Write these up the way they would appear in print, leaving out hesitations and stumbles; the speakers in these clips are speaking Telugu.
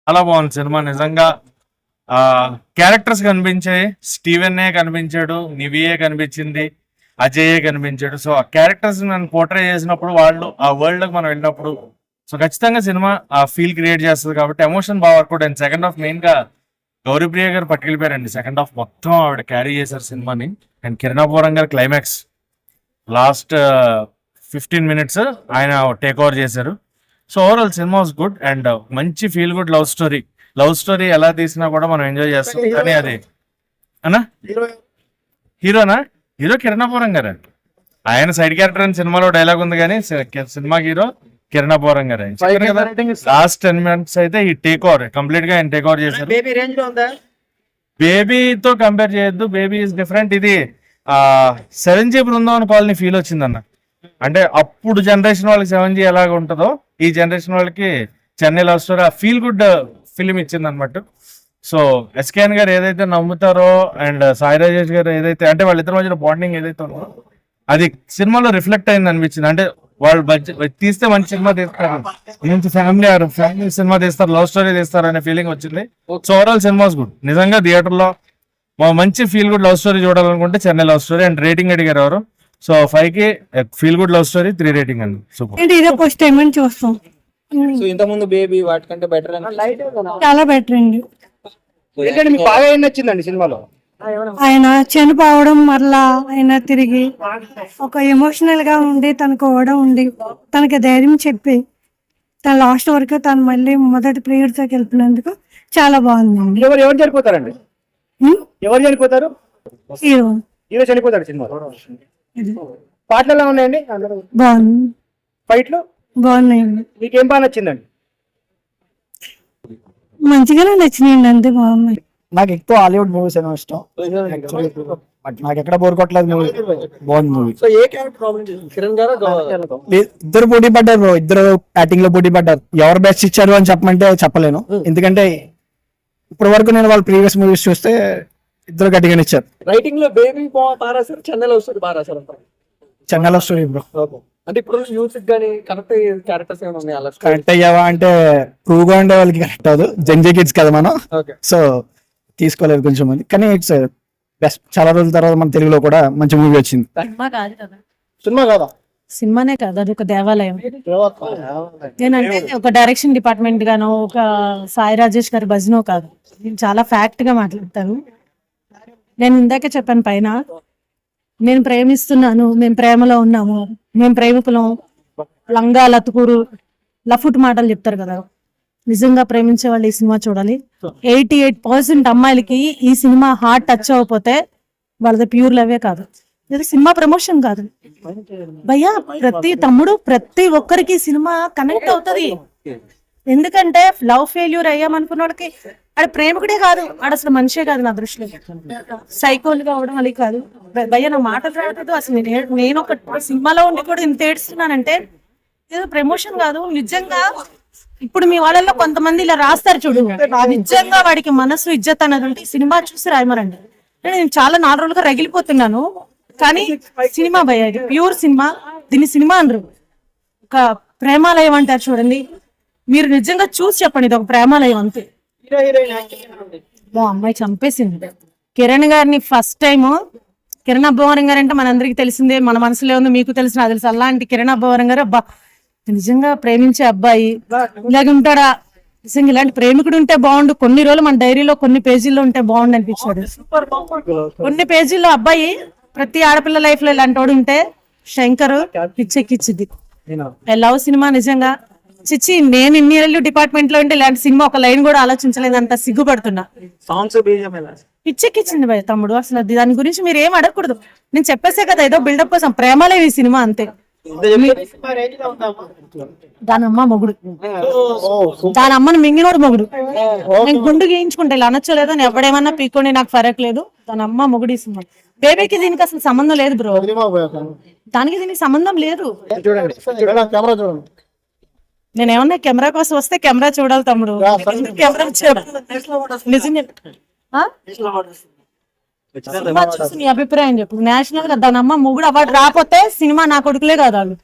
చాలా బాగుంది సినిమా నిజంగా. క్యారెక్టర్స్ కనిపించాయి, స్టీవెన్ఏ కనిపించాడు, నివియే కనిపించింది, అజయే కనిపించాడు. సో ఆ క్యారెక్టర్స్ నన్ను పోర్ట్రే చేసినప్పుడు వాళ్ళు ఆ వరల్డ్ లోకి మనం వెళ్ళినప్పుడు సో ఖచ్చితంగా సినిమా ఆ ఫీల్ క్రియేట్ చేస్తుంది కాబట్టి ఎమోషన్ బాగా వర్కౌట్ అయింది. సెకండ్ హాఫ్ మెయిన్ గా గౌరీప్రియ గారు పట్టుకెళ్ళిపోయారండి. సెకండ్ హాఫ్ మొత్తం ఆవిడ క్యారీ చేశారు సినిమాని. అండ్ కిరణాపురం గారు క్లైమాక్స్ లాస్ట్ 15 minutes ఆయన టేక్ ఓవర్ చేశారు. So overall cinema was good and మంచి ఫీల్ గుడ్ లవ్ స్టోరీ ఎలా తీసినా కూడా మనం ఎంజాయ్ చేస్తాం. కానీ అది అన్నా హీరోనా, హీరో కిరణాపురం గారు. ఆయన సైడ్ క్యారెక్టర్ అని సినిమాలో డైలాగ్ ఉంది కానీ సినిమా హీరో కిరణాపురం గారు. లాస్ట్ 10 minutes అయితే ఈ టేక్ ఓవర్ కంప్లీట్ గా ఆయన టేక్ ఓవర్ చేశారు. బేబీతో కంపేర్ చేయొద్దు, బేబీ ఇస్ డిఫరెంట్. ఇది 7G బృందావన్ కాలనీ ఫీల్ వచ్చిందన్న. అంటే అప్పుడు జనరేషన్ వాళ్ళకి 7G ఎలాగ ఉంటుందో ఈ జనరేషన్ వాళ్ళకి చెన్నై లవ్ స్టోరీ ఆ ఫీల్ గుడ్ ఫిలిం ఇచ్చింది అనమాట. సో ఎస్కేఎన్ గారు ఏదైతే నమ్ముతారో అండ్ సాయి రాజేష్ గారు ఏదైతే అంటే వాళ్ళిద్దరి మధ్యన బాండింగ్ ఏదైతే ఉందో అది సినిమాలో రిఫ్లెక్ట్ అయింది అనిపించింది. అంటే వాళ్ళు తీస్తే మంచి సినిమా తీస్తారు, మంచి ఫ్యామిలీ సినిమా తీస్తారు, లవ్ స్టోరీ తీస్తారు అనే ఫీలింగ్ వచ్చింది. So overall cinemas good. నిజంగా థియేటర్ లో మంచి ఫీల్ గుడ్ లవ్ స్టోరీ చూడాలనుకుంటే Chennai love story. And rating అడిగారు ఎవరు, సో 5కి feel good love story 3 rating అండి. సూపర్. ఫస్ట్ టైం చూస్తాం. సో ఇంత ముందు బేబీ వాటికంటే బెటర్ చాలా బెటర్ అండి. మీకు బాగా ఏం నచ్చిందండి సినిమాలో? ఆయన చనిపోవడం మరలా ఆయన తిరిగి ఒక ఎమోషనల్ గా ఉండి తనకు ఓవడం ఉండి తనకి ధైర్యం చెప్పి తన లాస్ట్ వరకు తను మళ్ళీ మొదటి ప్రేయర్ తో వెళ్ళినందుకు చాలా బాగుందండి. ఎవరు చనిపోతారండి? ఎవరు చనిపోతారు? హీరో హీరో చనిపోతాడు సినిమాలో. పాటలు ఎలా ఉన్నాయండి? బాగుంది. ఫైట్లు బాగున్నాయండి. మీకేం బాగా నచ్చిందండి? మంచిగానే నచ్చినాయండి, అంతే బాగున్నాయి. నాకు ఎక్కువ హాలీవుడ్ మూవీస్ ఏమో ఇష్టం. నాకు ఎక్కడ బోర్ కొట్టలేదు మూవీ. బాగుంది మూవీ. ఇద్దరు పోటీ పడ్డారు, ఇద్దరు యాక్టింగ్ లో పోటీ పడ్డారు. ఎవరు బెస్ట్ ఇచ్చారు అని చెప్పమంటే చెప్పలేను, ఎందుకంటే ఇప్పటి వరకు నేను వాళ్ళ ప్రీవియస్ మూవీస్ చూస్తే ఇద్దరు గట్టిగానే ఇచ్చారు. రైటింగ్ లో బేబీ పారాసారు, చెన్నైలో వస్తుంది పారాసారు అంటారు. చెన్నైలో స్టోరీ బ్రో. అంటే ఇప్పుడు మ్యూజిక్ గానీ కరెక్ట్ క్యారెక్టర్స్ ఏమైనా ఉన్నాయి అలా? కరెక్ట్ అయ్యావా అంటే ప్రూవ్ గా ఉండే వాళ్ళకి కరెక్ట్ అవ్వదు. జెన్జీ కిడ్స్ కదా మనం, సో తీసుకోలేదు కొంచెం మంది. కానీ ఇట్స్ బెస్ట్. చాలా రోజుల తర్వాత మన తెలుగులో కూడా మంచి మూవీ వచ్చింది. సినిమా కాదా? సినిమానే కాదు, అది ఒక దేవాలయం. నేనంటే ఒక డైరెక్షన్ డిపార్ట్మెంట్ గానో ఒక సాయి రాజేష్ గారి భజనో కాదు, నేను చాలా ఫ్యాక్ట్ గా మాట్లాడతాను. నేను ఇందాకే చెప్పాను పైన, నేను ప్రేమిస్తున్నాను, మేము ప్రేమలో ఉన్నాము, మేము ప్రేమికులం, లంగా లతుకూరు లఫుట్ మాటలు చెప్తారు కదా. నిజంగా ప్రేమించే వాళ్ళు ఈ సినిమా చూడాలి. 88% అమ్మాయిలకి ఈ సినిమా హార్ట్ టచ్ అవ్వకపోతే వాళ్ళది ప్యూర్ లవే కాదు, ఇది సినిమా ప్రమోషన్ కాదు భయ్యా. ప్రతి తమ్ముడు ప్రతి ఒక్కరికి సినిమా కనెక్ట్ అవుతుంది. ఎందుకంటే లవ్ ఫెయిల్యూర్ అయ్యామనుకున్న వాళ్ళకి ఆడ ప్రేమికుడే కాదు, ఆడ అసలు మనిషే కాదు నా దృష్టిలో. సైకోలుగా అవడం అది కాదు భయ్యా. నా మాటలు రావట్లేదు అసలు. నేను ఒక సినిమాలో ఉండి కూడా ఇంత ఏడుస్తున్నానంటే ఏదో ప్రమోషన్ కాదు. నిజంగా ఇప్పుడు మీ వాళ్ళలో కొంతమంది ఇలా రాస్తారు చూడు, నిజంగా వాడికి మనసు ఇజ్జత్ అన్నది ఉంటే సినిమా చూసి రాయమరండి. నేను చాలా 4 రోజులుగా రగిలిపోతున్నాను. కానీ సినిమా భయ్యా, ఇది ప్యూర్ సినిమా. దీన్ని సినిమా అనరు, ఒక ప్రేమాలయం అంటారు చూడండి. మీరు నిజంగా చూసి చెప్పండి, ఇది ఒక ప్రేమాలయం అంతే. అమ్మాయి చంపేసింది కిరణ్ గారిని ఫస్ట్ టైం. కిరణ్ అబ్బవరం గారు అంటే మనందరికి తెలిసిందే, మన మనసులో ఉంది, మీకు తెలిసిన అది తెలుసు. అలాంటి కిరణ్ అబ్బవరం గారు అబ్బా నిజంగా ప్రేమించే అబ్బాయి ఇలాగ ఉంటాడా, నిజంగా ఇలాంటి ప్రేమికుడు ఉంటే బాగుండు. కొన్ని రోజులు మన డైరీలో కొన్ని పేజీల్లో ఉంటే బాగుండు అనిపించాడు. కొన్ని పేజీల్లో అబ్బాయి ప్రతి ఆడపిల్ల లైఫ్ లో ఇలాంటి వాడు ఉంటే శంకర్ పిచ్చెక్కిచ్చిద్ది. లవ్ సినిమా నిజంగా చిచ్చి. నేను ఇన్ని ఏళ్ళు డిపార్ట్మెంట్ లో ఉంటే ఇలాంటి సినిమా ఒక లైన్ కూడా ఆలోచించలేదు, అంత సిగ్గుపడుతున్నా. పిచ్చెక్కిచ్చింది భయ తమ్ముడు. అసలు దాని గురించి మీరు ఏం అడగకూడదు. నేను చెప్పేసే కదా, ఏదో బిల్డప్ కోసం ప్రేమలే ఈ సినిమా అంతే. దాని అమ్మ మొగుడు, దాని అమ్మని మింగినోడు మొగుడు. నేను గుండు గీయించుకుంటే ఇలా అనొచ్చలేదు, నేను ఎవడేమన్నా పీక్కోండి నాకు ఫరక్ లేదు. దాని అమ్మ మొగుడు ఈ సినిమా. బేబీకి దీనికి అసలు సంబంధం లేదు బ్రో, దానికి దీనికి సంబంధం లేదు. నేనేమన్నా కెమెరా కోసం వస్తే కెమెరా చూడాలి తమ్ముడు. కెమెరా నిజంగా సినిమా చూసి నీ అభిప్రాయం చెప్పు. నేషనల్ గా దాని అమ్మ మొగుడు అవార్డు రాకపోతే సినిమా నా కొడుకులే కాదు వాళ్ళు.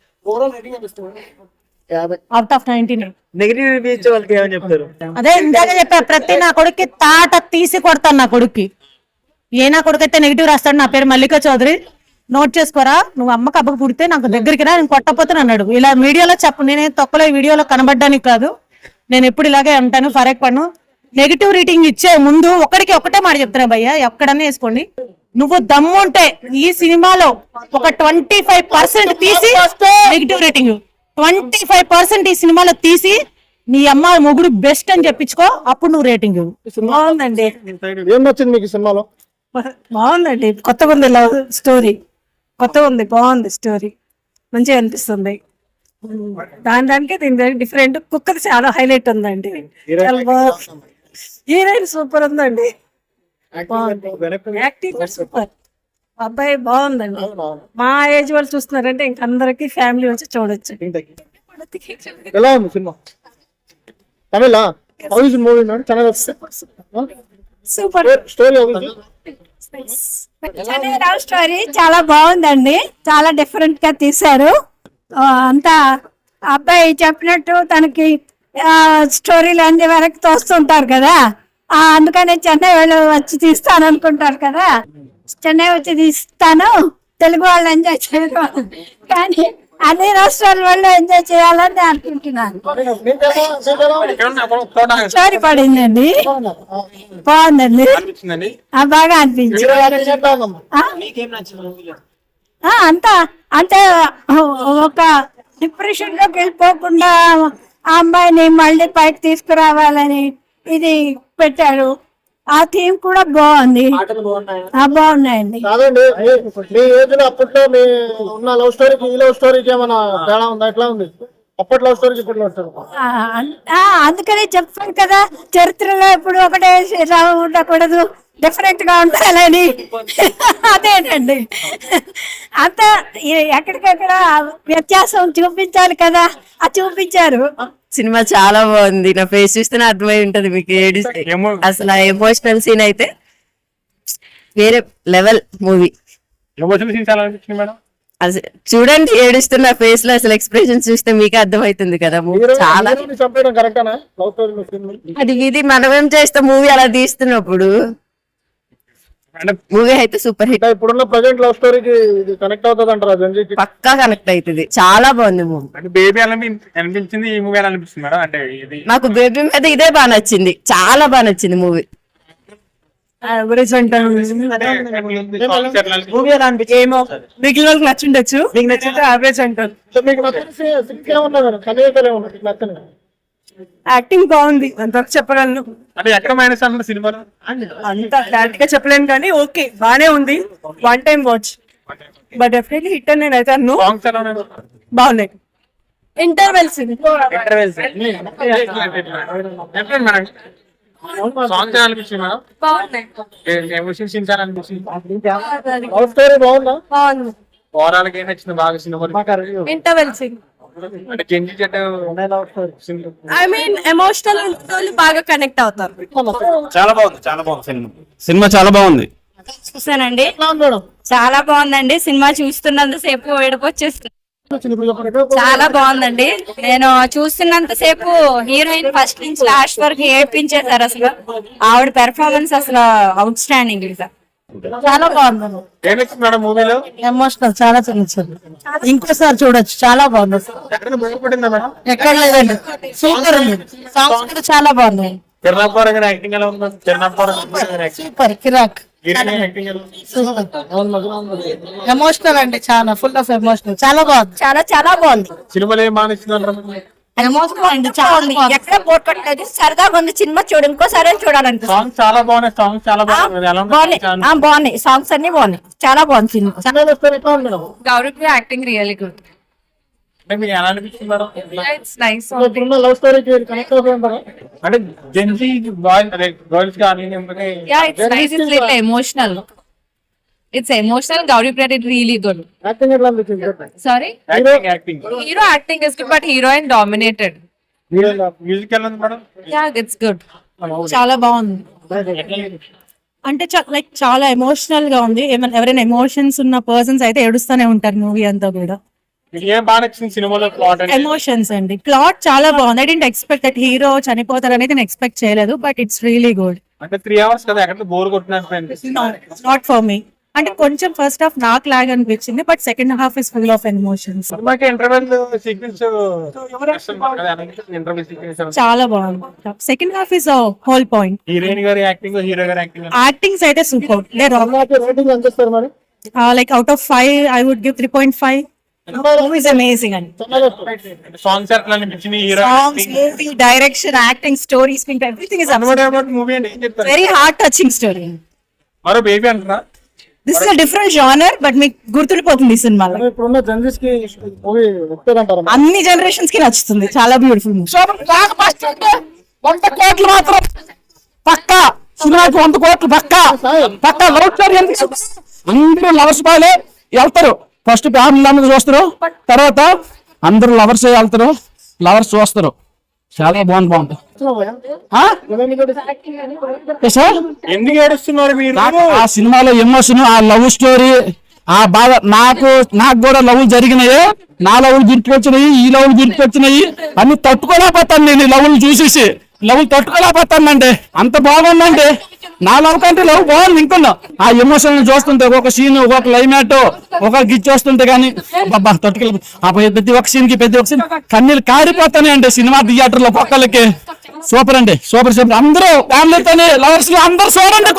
Out of 99. నెగిటివ్ రివ్యూ ఇచ్చే వాళ్ళకి ఏమని చెప్తారు? అదే ఇందాక చెప్పా, ప్రతి నా కొడుక్కి తాట తీసి కొడతాను. నా కొడుక్కి ఏ నా కొడుకు అయితే నెగిటివ్ రాస్తాడు. నా పేరు మల్లికా చౌదరి, నోట్ చేసుకోరా. నువ్వు అమ్మకి అబ్బకు పుడితే నాకు దగ్గరికి రా, నేను కొట్టపోతే అన్నాడు. ఇలా మీడియాలో చెప్పు, నేనే తొక్కలో వీడియోలో కనబడ్డానికి కాదు. నేను ఎప్పుడు ఇలాగే అంటాను, ఫరక్ పడను. నెగిటివ్ రేటింగ్ ఇచ్చే ముందు ఒకటే మాట చెప్తున్నా భయ్య, ఎక్కడన్నా వేసుకోండి. నువ్వు దమ్ముంటే ఈ సినిమాలో ఒక 25% తీసి నెగిటివ్ రేటింగ్ 25% ఈ సినిమాలో తీసి నీ అమ్మ మొగుడు బెస్ట్ అని చెప్పించుకో, అప్పుడు నువ్వు రేటింగ్ ఇవ్వు. బాగుందండి, ఏం నచ్చింది మీకు సినిమాలో? బాగుందండి. కొత్తగా ఉంది లవ్ స్టోరీ, కొత్తగా ఉంది, బాగుంది స్టోరీ, మంచిగా అనిపిస్తుంది. దానికి దీని డిఫరెంట్. కుక్కది చాలా హైలైట్ ఉందండి, చాలా బాగుంది. హీరోయిన్ సూపర్ ఉందండి, యాక్టింగ్ సూపర్. అబ్బాయి బాగుందండి. మా ఏజ్ వాళ్ళు చూస్తున్నారంటే ఇంక అందరికి ఫ్యామిలీ వచ్చి చూడొచ్చు. ఎలా ఉంది సినిమా? తమిళ movie super story love story చాలా బాగుందండి, చాలా డిఫరెంట్ గా తీశారు. అంతా అబ్బాయి చెప్పినట్టు తనకి స్టోరీలు అన్ని వరకు తోస్తుంటారు కదా, అందుకని చెన్నై వాళ్ళు వచ్చి తీస్తాను అనుకుంటారు కదా. చెన్నై వచ్చి తీస్తాను, తెలుగు వాళ్ళు ఎంజాయ్ చేయరు కానీ అన్ని రాష్ట్రాల వాళ్ళు ఎంజాయ్ చేయాలని నేను అనుకుంటున్నాను. స్టోరీ పడిందండి, బాగుందండి, బాగా అనిపించింది. అంతా అంటే ఒక డిప్రెషన్ లోకి వెళ్ళిపోకుండా ఆ అమ్మాయిని మళ్ళీ పైకి తీసుకురావాలని ఇది పెట్టాడు. ఆ థీమ్ కూడా బాగుంది, బాగున్నాయండి. కాదండి, మీ ఏజ్ లో అప్పట్లో మీ ఉన్న లవ్ స్టోరీకి ఈ లవ్ స్టోరీకి ఏమైనా తేడా ఉందా? ఎట్లా ఉంది అప్పట్లో లవ్ స్టోరీకి ఇప్పుడు లవ్ స్టోరీ? అందుకని చెప్పాను కదా, చరిత్రలో ఇప్పుడు ఒకటే ఉండకూడదు, డిఫరెంట్ గా ఉండాలని. అదేనండి, అంత ఎక్కడికక్కడ వ్యత్యాసం చూపించాలి కదా, అది చూపించారు. సినిమా చాలా బాగుంది. నా ఫేస్ చూస్తేనే అర్థమై ఉంటది మీకు. అసలు ఎమోషనల్ సీన్ అయితే వేరే లెవెల్ మూవీ. అసలు చూడండి, ఏడుస్తున్న ఫేస్ లో అసలు ఎక్స్ప్రెషన్స్ చూస్తే మీకే అర్థమవుతుంది కదా. మూవీ చాలా అది ఇది మనమేం చేస్తాం, మూవీ అలా తీస్తున్నప్పుడు. మూవీ అయితే సూపర్ హిట్. ఇప్పుడున్న ప్రజెంట్ లవ్ స్టోరీకి కనెక్ట్ అవుతుంది అంటారా? పక్కా కనెక్ట్ అవుతుంది. చాలా బాగుంది మూవీ. బేబీ అనిపించింది, ఈ మూవీ అనిపిస్తుంది మేడం. అంటే నాకు బేబీ మీద ఇదే బాగా నచ్చింది, చాలా బాగా నచ్చింది మూవీ. ఏమో మిగిలిన వాళ్ళకి నచ్చుండొచ్చు, మీకు నచ్చితే యావరేజ్ అంటారు. యాక్టింగ్ బాగుంది అంతవరకు చెప్పగలను. అంటే ఎక్కడ మైనస్ అంటున్న సినిమాలో అంత క్లారిటీ గా చెప్పలేను కానీ ఓకే, బానే ఉంది. One time watch, but definitely hit అని నేను అయితే అన్ను. సాంగ్స్ ఎలా ఉన్నాయి? బాగున్నాయి. ఇంటర్వెల్స్ సాంగ్స్ అనిపించింది మేడం. ఎమోషన్ సీన్స్ అనిపించింది. లవ్ స్టోరీ బాగుందా? బాగుంది. ఓవరాల్ గా ఏం నచ్చింది బాగా సినిమా? ఇంటర్వెల్స్ అంటే కెంజీ చెట్టు ఐ మీన్ ఎమోషనల్ బాగా కనెక్ట్ అవుతారు. చాలా బాగుంది, చాలా బాగుంది సినిమా చాలా బాగుంది. చూసానండి, చాలా బాగుందండి. సినిమా చూస్తున్నంత సేపు ఏడుపు వచ్చేస్తుంది. చాలా బాగుందండి. నేను చూస్తున్నంత సేపు హీరోయిన్ ఫస్ట్ నుంచి లాస్ట్ వరకు ఏడ్పించేశారు. అసలు ఆవిడ పెర్ఫార్మెన్స్ అసలు అవుట్ స్టాండింగ్. చాలా బాగుంది, ఏం నచ్చింది మేడం మూవీలో? ఎమోషనల్ చాలా నచ్చింది. ఇంకోసారి చూడొచ్చు, చాలా బాగుంది. ఎక్కడ భయపడిందా మేడం? ఎక్కడ లేదండి, సూపర్ ఉంది. సాంగ్స్ కూడా చాలా బాగున్నాయి. కిరణ్ పవర్ గారి యాక్టింగ్ ఎలా ఉంది? కిరణ్ పవర్ సూపర్, కిరాక్, యాక్టింగ్ ఎలా ఉంది? ఎమోషనల్ అండి, చాలా ఫుల్ ఆఫ్ ఎమోషనల్, చాలా బాగుంది, చాలా చాలా బాగుంది. సినిమాలో ఏం బాగా అంటారు? ఎమోషనల్ అండి, చాలా బాగుంది. ఎక్కడ బోర్ కొట్టలేదు, సరదాగా ఉంది సినిమా. చూడు, ఇంకోసారి చూడాలనిపిస్తుంది. సాంగ్స్ చాలా బాగున్నాయి, సాంగ్స్ చాలా బాగున్నాయి. ఎలా ఉంది? బాగున్నాయి సాంగ్స్ అన్ని బాగున్నాయి, చాలా బాగుంది cinema. Gaurav acting really good. అంటే మీకు ఎలా అనిపించింది మేడం? It's nice. ఇప్పుడున్న లవ్ స్టోరీకి కనెక్ట్ అవుతుంది అంటారా? అంటే జెన్సీ గర్ల్స్ కానీ లేకపోతే ఎమోషనల్. It's emotional. గౌరీ ప్రేట్ ఇట్ రియలీ గుడ్. యాక్టింగ్ ఎట్లా అనిపించింది? Sorry, acting hero acting is good but heroine dominated. Music ఎలా ఉంది మేడం? యా, ఇట్స్ గుడ్, చాలా బాగుంది. అంటే లైక్ చాలా ఎమోషనల్ గా ఉంది. ఎవరైనా ఎమోషన్స్ ఉన్న పర్సన్స్ అయితే ఏడుస్తూనే ఉంటారు మూవీ అంతా కూడా. ఏం బాగా నచ్చింది సినిమాలో ప్లాట్ అంటే? ఎమోషన్స్ అండి. ప్లాట్ చాలా బాగుంది. I didn't expect that hero చనిపోతారు అనేది నేను ఎక్స్పెక్ట్ చేయలేదు, బట్ ఇట్స్ రియలీ గుడ్. అంటే 3 hours కదా, ఎక్కడ బోర్ కొట్టినట్టు నాట్ ఫర్ మీ. అంటే కొంచెం ఫస్ట్ హాఫ్ నాకు లాగ్ అనిపించింది, but second half is full of emotions. సినిమాకి ఇంటర్వెల్ సీక్వెన్స్ ఇంటర్వెల్ సీక్వెన్స్ చాలా బాగుంది. Second half is whole point. Heroine గారి యాక్టింగ్, హీరో గారి యాక్టింగ్ యాక్టింగ్స్ అయితే సూపర్. రేటింగ్ ఎంత ఇస్తారు మరి? Like out of 5 I would give 3.5. Movie is amazing అండి. సాంగ్స్ ఎట్లా అనిపించింది? Hero songs, movie, direction, acting, story, screen everything is movie అంటే ఏం చెప్తారు? Very heart touching story. మరో బేబీ అంటారా? This is a different genre, but మీకు గుర్తుండిపోతుంది ఈ సినిమాలో. ఇప్పుడున్న జనరేషన్స్ కి మూవీ వస్తుందంటారా? అన్ని జనరేషన్స్ కి నచ్చుతుంది. చాలా బ్యూటిఫుల్ మూవీ. 100 కోట్లు మాత్రం పక్కా సినిమాకి 100 కోట్లు పక్కా పక్కా. లవ్ స్టోరీ ఎందుకు? అందరూ లవర్స్ బాలే వెళ్తారు. ఫస్ట్ ఫ్యామిలీ అందరూ చూస్తారు, తర్వాత అందరూ లవర్స్ వెళ్తారు, లవర్స్ చూస్తారు. చాలా బాగుంది. ఆ? ఏ సార్? ఎందుకు ఏడుస్తున్నారు మీరు? ఆ సినిమాలో ఎమోషన్, ఆ లవ్ స్టోరీ, ఆ బాధ నాకు కూడా లవ్ జరిగినాయి. నా లవ్లు గుర్తుకొచ్చినాయి, ఈ లవ్లు గుర్తుకొచ్చినాయి. అన్ని తట్టుకోలేకపోతాను నేను. ఈ లవ్లు చూసేసి లవ్ తట్టుకోలేకపోతానండి. అంత బాగుందండి. నా లవ్ కంటే లవ్ బాగుంది. ఇంకొన్న ఆ ఎమోషన్ చూస్తుంటే, ఒక సీన్, ఒక క్లైమాట్, ఒక గిచ్చేస్తుంటే కానీ బాబా తట్టుకోలేదు. ప్రతి ఒక్క సీన్ కి ప్రతి ఒక్క సీన్ కన్నీళ్ళు కారిపోతానే అండి సినిమా థియేటర్ లో పక్కలకి. సూపర్ అండి, సూపర్ సూపర్. అందరూ ఫ్యామిలీతోనే లవర్స్ అందరూ చూడండి.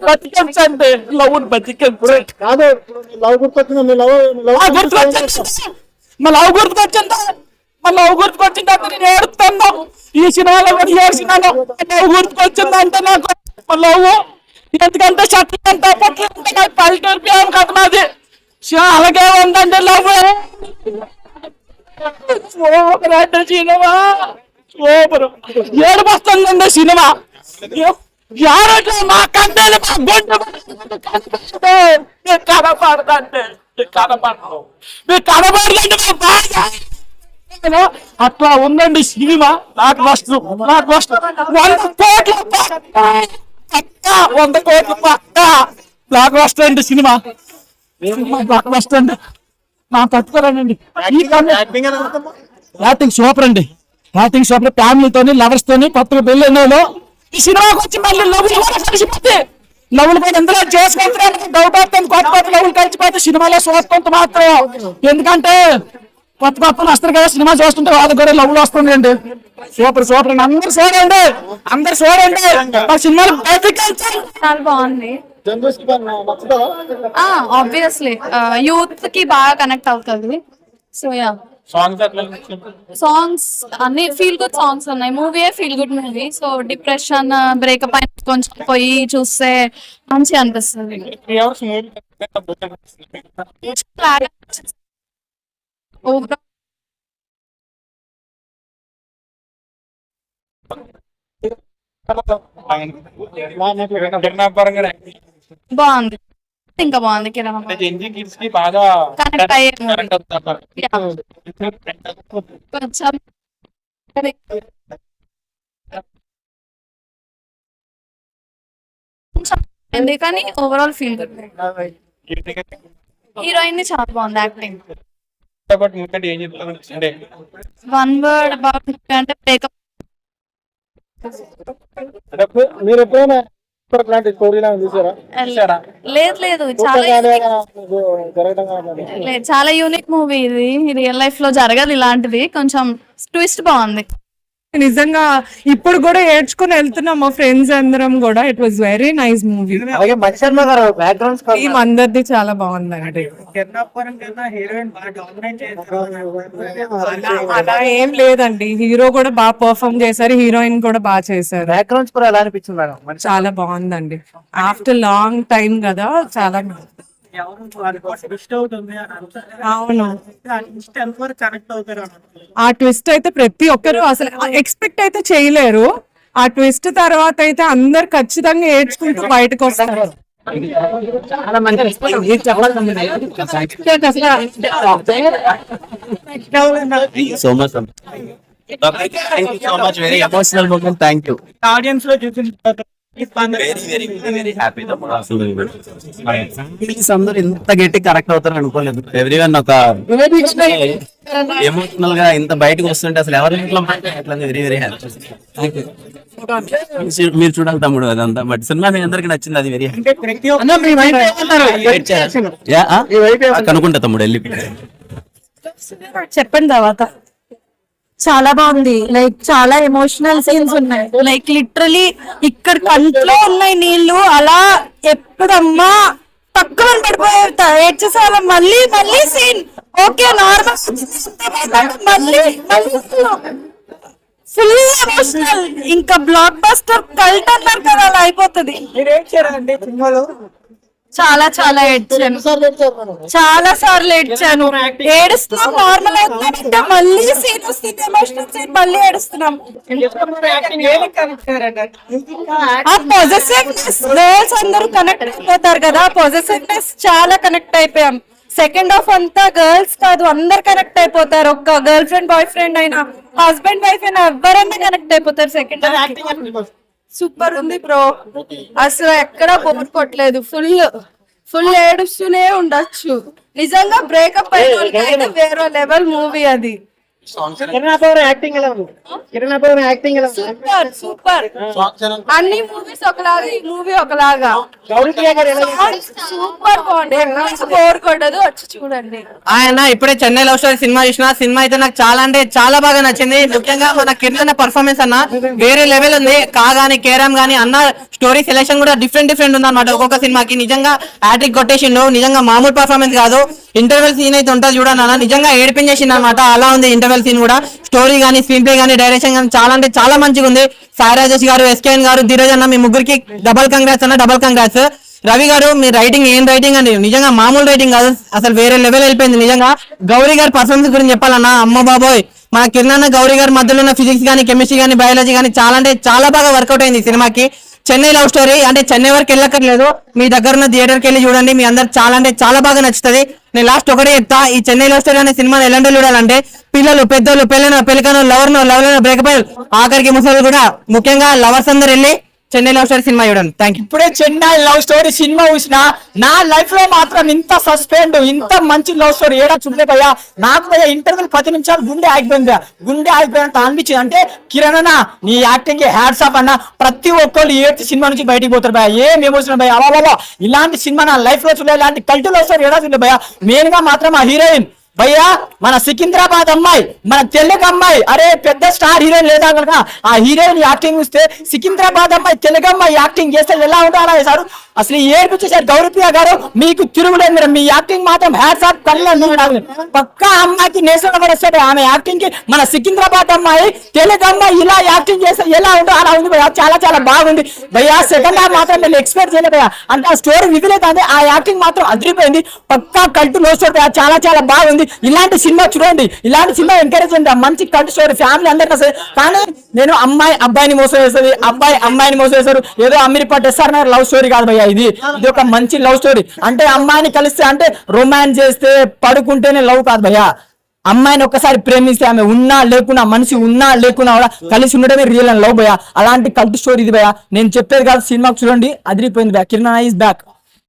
బతికండి లవ్ బతికండి. కాదు, లవ్ గుర్తొచ్చింది. మీ లవ్ మా లవ్ గుర్తుకొచ్చిందా? మా లవ్ గుర్తుకొచ్చింది అంటే నేను ఏడుస్తాను. ఈ సినిమాలో కూడా ఏడ్చినాను. లవ్ గుర్తుకొచ్చిందంటే నాకు మా లవ్. ఎందుకంటే షర్ట్లు అంటే పట్లు అంటే పల్లెటూరు ప్రేమ కదా నాది. అలాగే ఉందండి లవ్. సూపర్ అంటే సినిమా సూపర్. ఏడు వస్తుందండి సినిమా. యారట్లో మా కంటే మా గొంతు కనపడదండి. కనపడదండి మా బాధ. అట్లా ఉందండి సినిమా. నాకు ఫస్ట్ 100 కోట్లు పక్కా. 100 కోట్లు పక్కా. బ్లాక్ బస్టర్ అండి సినిమా. బ్లాక్ బస్టర్ అండి. నా తట్టుకోరానండి. యాక్టింగ్ సూపర్ అండి. Acting super. ఫ్యామిలీతోని, లవర్స్ తోని, కొత్తగా పెళ్ళి ఈ సినిమాకి వచ్చి మళ్ళీ లవ్లు కూడా ఎందులో చేసుకుంటున్నారు డౌట్ అవుతుంది. కొత్త లవ్లు కలిసిపోతే సినిమాలో చూసుకుంటూ మాత్రం. ఎందుకంటే కొత్త వస్తారు కదా సినిమా చూస్తుంటే వాళ్ళకి కూడా లవ్లు వస్తుందండి. సూపర్ సూపర్ అండి. అందరు చూడండి, అందరు చూడండి. ఆ సినిమాలు చాలా బాగుంది. ఆబ్వియస్లీ యూత్ కి బాగా కనెక్ట్ అవుతుంది. సో యా, సాంగ్స్ ఎట్లా? సాంగ్స్ అన్ని ఫీల్ గుడ్ సాంగ్స్ ఉన్నాయి. Movie feel good movie. So depression, breakup అయిన కొంచెం పోయి చూస్తే మంచిగా అనిపిస్తుంది. 3 hours మూవీ బాగుంది. ఇంకా బాగుంది. కిరణ్ కిడ్స్ కి బాగా కనెక్ట్ అయ్యే movie. కొంచెం కానీ ఓవరాల్ ఫీల్ గుడ్. హీరోయిన్ ని చాలా బాగుంది యాక్టింగ్. ఏం చెప్తారు అంటే వన్ వర్డ్ అబౌట్ అంటే బ్రేకప్. మీరు ఎప్పుడైనా ఇలాంటి స్టోరీ చూసారా? లేదు చాలా యూనిక్ మూవీ ఇది. రియల్ లైఫ్ లో జరగదు ఇలాంటిది. కొంచెం ట్విస్ట్ బాగుంది. నిజంగా ఇప్పుడు కూడా ఏడ్చుకుని వెళ్తున్నాం మా ఫ్రెండ్స్ అందరం కూడా. It was very nice movie. అలాగే మణి శర్మ గారు బ్యాక్గ్రౌండ్ టీమ్ అందరిది చాలా బాగుందండి. అలా ఏం లేదండి. హీరో కూడా బాగా పర్ఫార్మ్ చేశారు, హీరోయిన్ కూడా బాగా చేశారు. బ్యాక్గ్రౌండ్స్ కూడా ఎలా అనిపించింది మేడం? చాలా బాగుందండి. ఆఫ్టర్ లాంగ్ టైం కదా. చాలా అవును. ఆ ట్విస్ట్ అయితే ప్రతి ఒక్కరు అసలు ఎక్స్పెక్ట్ అయితే చేయలేరు. ఆ ట్విస్ట్ తర్వాత అయితే అందరు ఖచ్చితంగా ఏడ్చుకుంటూ బయటకు వస్తారు. చాలా మంచి so much so much very emotional moment. Thank you. Audience లో చూసిన ఫ్యామిలీస్ అందరూ ఇంత గట్టి కరెక్ట్ అవుతారు అనుకోలేదు. ఎవ్రీవన్ ఒక ఎమోషనల్ గా ఇంత బయటకు వస్తుంటే అసలు ఎవరి ఇంట్లో వెరీ వెరీ హ్యాపీ. మీరు చూడాలి తమ్ముడు అదంతా. బట్ సినిమా మీ అందరికి నచ్చింది, అది వెరీ కనుక్కుంటా తమ్ముడు వెళ్ళి చెప్పండి తర్వాత. చాలా బాగుంది. లైక్ చాలా ఎమోషనల్ సీన్స్ ఉన్నాయి. లైక్ లిటరలీ ఇక్కడ కంట్లో ఉన్నాయి నీళ్లు, అలా ఎప్పుడమ్మా తక్కువ పడిపోయేస్తా ఏడ్చేసాల. మళ్ళీ మళ్ళీ సీన్ ఓకే నార్మల్, మళ్ళీ ఫుల్ ఎమోషనల్. ఇంకా బ్లాక్ బస్టర్ కల్ట్ అన్నారు కదా, అలా అయిపోతుంది. చాలా చాలా ఏడ్చాను, చాలా సార్లు ఏడ్చాను. ఏడుస్తున్నాం నార్మల్ అవుతుందంటే మళ్ళీ సీన్ వస్తుంది, ఎమోషనల్ సీన్, మళ్ళీ ఏడుస్తున్నాం. ఆ పొజెసివ్నెస్, గర్ల్స్ అందరూ కనెక్ట్ అయిపోతారు కదా, పొజెసివ్నెస్ చాలా కనెక్ట్ అయిపోయాం. సెకండ్ హాఫ్ అంతా గర్ల్స్ కాదు అందరు కనెక్ట్ అయిపోతారు. ఒక్క గర్ల్ ఫ్రెండ్ బాయ్ ఫ్రెండ్ అయినా, హస్బెండ్ వైఫ్ అయినా ఎవరైనా కనెక్ట్ అయిపోతారు సెకండ్ హాఫ్. సూపర్ ఉంది బ్రో, అసలు ఎక్కడ బోర్ కొట్టలేదు. ఫుల్ ఏడుస్తూనే ఉండొచ్చు. నిజంగా బ్రేకప్ అయిన వేరే లెవెల్ మూవీ అది. Super super. అన్ని మూవీస్ ఒకలాగా, ఈ మూవీ ఒకలాగా. సూపర్ బాగుంది, బోర్ కొట్టదు, వచ్చి చూడండి. ఆయన ఇప్పుడే చెన్నై లవ్ స్టోరీ సినిమా చూసిన. సినిమా అయితే నాకు చాలా అంటే చాలా బాగా నచ్చింది. ముఖ్యంగా మన కిరణ్ పర్ఫార్మెన్స్ అన్న వేరే లెవెల్ ఉంది. కాగాని కేరామ్ గానీ అన్న స్టోరీ సెలెక్షన్ కూడా డిఫరెంట్ ఉంది అనమాట. ఒక్కొక్క సినిమాకి నిజంగా హ్యాట్రిక్ కొట్టేసిండు. నిజంగా మామూలు పర్ఫార్మెన్స్ కాదు. ఇంటర్వెల్ సీన్ అయితే ఉంటుంది చూడండి అన్న, నిజంగా ఏడిపించేసింది అనమాట. అలా ఉంది ఇంటర్వెల్ సీన్ కూడా. స్టోరీ గానీ, స్క్రీన్ ప్లే గానీ, డైరెక్షన్ గానీ చాలా అంటే చాలా మంచిగా ఉంది. సాయి రాజేష్ గారు, ఎస్కేఎన్ గారు, ధీరజ్ అన్న, మీ ముగ్గురికి డబల్ కంగ్రాట్స్ అన్న, డబల్ కంగ్రాట్స్. రవి గారు మీ రైటింగ్ ఏం రైటింగ్ అండి, నిజంగా మామూలు రైటింగ్ కాదు, అసలు వేరే లెవెల్ వెళ్ళిపోయింది. నిజంగా గౌరీ గారి పర్ఫార్మెన్స్ గురించి చెప్పాలన్నా, అమ్మ బాబోయ్, మన కిరణ్ గౌరీ గారి మధ్యలో ఉన్న ఫిజిక్స్ గానీ, కెమిస్ట్రీ గానీ, బయాలజీ గానీ చాలా అంటే చాలా బాగా వర్కౌట్ అయింది సినిమాకి. చెన్నై లవ్ స్టోరీ అంటే చెన్నై వరకు వెళ్ళక్కర్లేదు, మీ దగ్గర ఉన్న థియేటర్కి వెళ్ళి చూడండి, మీ అందరు చాలా అంటే చాలా బాగా నచ్చుతుంది. నేను లాస్ట్ ఒకటే చెప్తా, ఈ చెన్నై లవ్ స్టోరీ అనే సినిమాని ఎలాంటి చూడాలంటే పిల్లలు, పెద్దోళ్ళు, పెళ్ళికను, లవర్ బ్రేకప్ ఆఖరికి ముసలు కూడా, ముఖ్యంగా లవర్స్ అందరు వెళ్ళి చెన్నై లవ్ స్టోరీ సినిమా చూడండి. Thank you. ఇప్పుడే చెన్నై లవ్ స్టోరీ సినిమా చూసిన నా లైఫ్ లో మాత్రం ఇంత సస్పెండ్, ఇంత మంచి లవ్ స్టోరీ ఏడా చూడలేదయ్యా. నాకు ఇంటర్వ్యూ 10 నిమిషాలు గుండె ఆగిపోయినంత అనిపించింది. అంటే కిరణ్ అన్న నీ యాక్టింగ్ హ్యాట్స్ ఆఫ్ అన్న. ప్రతి ఒక్కళ్ళు ఏడు సినిమా నుంచి బయటికి పోతారు భయ, ఏం ఎమోషన్ భయ. అలా ఇలాంటి సినిమా నా లైఫ్ లో చూడలేదు, ఇలాంటి కల్ట్ లవ్ స్టోరీ ఏడా చూడలేదు భయ. మెయిన్ గా మాత్రం ఆ హీరోయిన్ భయ్యా, మన సికింద్రాబాద్ అమ్మాయి, మన తెలుగు అమ్మాయి, అరే పెద్ద స్టార్ హీరోయిన్ లేదా కనుక ఆ హీరోయిన్ యాక్టింగ్ చూస్తే, సికింద్రాబాద్ అమ్మాయి, తెలుగు అమ్మాయి యాక్టింగ్ చేస్తే ఎలా ఉండాలా సార్. అసలు ఏర్పించేసారు గౌరీప్రియ గారు, మీకు తిరుగులేదు మీరు. మీ యాక్టింగ్ మాత్రం హ్యాట్స్ ఆఫ్, కళ్ళు పక్కా అమ్మాయికి నేషనల్ కూడా వస్తాడు ఆమె యాక్టింగ్ కి. మన సికింద్రాబాద్ అమ్మాయి, తెలుగు అమ్మాయి ఇలా యాక్టింగ్ చేస్తే ఎలా ఉందో అలా ఉంది భయ్యా, చాలా చాలా బాగుంది భయ్యా. సెకండ్ హాఫ్ మాత్రం నేను ఎక్స్పెక్ట్ చేయలేదు భయ్యా, అంటే ఆ స్టోరీ విధులేదు, ఆ యాక్టింగ్ మాత్రం అదిరిపోయింది. పక్కా కల్ట్ లో స్టోరీ చాలా చాలా బాగుంది. ఇలాంటి సినిమా చూడండి, ఇలాంటి సినిమా ఎంకరేజ్ చేయండి. మంచి కల్ట్ స్టోరీ, ఫ్యామిలీ అందరికీ వస్తుంది. కానీ నేను అమ్మాయి అబ్బాయిని మోసం చేస్తుంది, అబ్బాయి అమ్మాయిని మోసం చేస్తారు, ఏదో అమీర్పేట ఎస్ఆర్ నగర్ లవ్ స్టోరీ కాదు భయ్యా. ఇది ఒక మంచి లవ్ స్టోరీ. అంటే అమ్మాయిని కలిస్తే అంటే రొమాన్స్ చేస్తే పడుకుంటేనే లవ్ కాదు భయ్యా. అమ్మాయిని ఒక్కసారి ప్రేమిస్తే ఆమె ఉన్నా లేకున్నా, మనిషి ఉన్నా లేకున్నా కూడా కలిసి ఉండడమే రియల్ అండ్ లవ్ భయ్యా. అలాంటి కల్ట్ స్టోరీ ఇది భయ్యా. నేను చెప్పేది కాదు, సినిమాకు చూడండి, అదిరిపోయింది భయ్యా. Kiran is back.